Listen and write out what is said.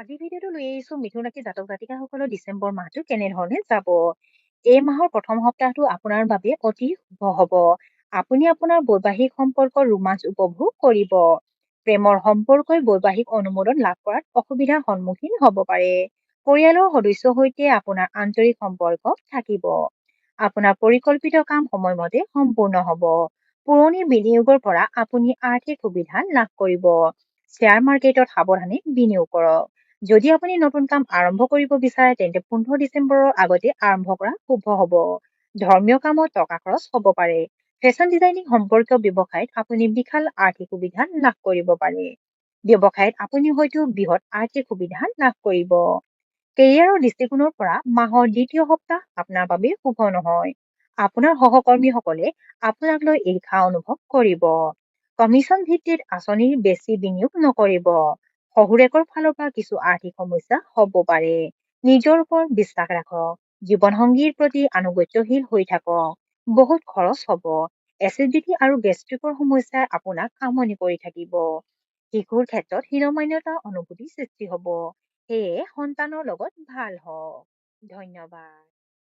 আজি ভিডিঅ'টো লৈ আহিছো মিথুন ৰাশি জাতক জাতিকাসকলৰ ডিচেম্বৰ মাহটো কেনেধৰণে যাব। এই মাহৰ প্ৰথম সপ্তাহটো আপোনাৰ বাবে অতি শুভ হ'ব। আপুনি আপোনাৰ বৈবাহিক সম্পৰ্কৰ ৰোমাঞ্চ উপভোগ কৰিব। প্ৰেমৰ সম্পৰ্কই বৈবাহিক অনুমোদন লাভ কৰাত অসুবিধাৰ সন্মুখীন হ'ব পাৰে। পৰিয়ালৰ সদস্যৰ সৈতে আপোনাৰ আন্তৰিক সম্পৰ্ক থাকিব। আপোনাৰ পৰিকল্পিত কাম সময়মতে সম্পূৰ্ণ হ'ব। পুৰণি বিনিয়োগৰ পৰা আপুনি আৰ্থিক সুবিধা লাভ কৰিব। শ্বেয়াৰ মাৰ্কেটত সাৱধানে বিনিয়োগ কৰক। যদি আপুনি নতুন কাম আৰম্ভ কৰিব বিচাৰে তেন্তে 15 ডিচেম্বৰৰ আগতে আৰম্ভ কৰা শুভ হ'ব। ধৰ্মীয় কামত টকা খৰচ হ'ব পাৰে। ফেশ্বন ডিজাইনিং সম্পৰ্কীয় ব্যৱসায়ত আপুনি বিশাল আৰ্থিক সুবিধা লাভ কৰিব পাৰে। ব্যৱসায়ত আপুনি হয়তো বৃহৎ আৰ্থিক সুবিধা লাভ কৰিব। কেৰিয়াৰৰ দৃষ্টিকোণৰ পৰা মাহৰ দ্বিতীয় সপ্তাহ আপোনাৰ বাবে শুভ নহয়। আপোনাৰ সহকৰ্মীসকলে আপোনাক লৈ ঈৰ্ষা অনুভৱ কৰিব। কমিছন ভিত্তিত আঁচনিৰ বেছি বিনিয়োগ নকৰিব। শহুৰেকৰ ফালৰ পৰা কিছু আৰ্থিক সমস্যা হ'ব পাৰে। নিজৰ ওপৰত বিশ্বাস ৰাখক। জীৱনসংগীৰ প্ৰতি আনুগত্যশীল হৈ থাকক। বহুত খৰচ হ'ব। এচিডিটি আৰু গেষ্ট্ৰিকৰ সমস্যাই আপোনাক আমনি কৰি থাকিব। শিশুৰ ক্ষেত্ৰত হীনমন্যতাৰ অনুভূতি সৃষ্টি হ'ব। সেয়ে সন্তানৰ লগত ভাল হওক। ধন্যবাদ।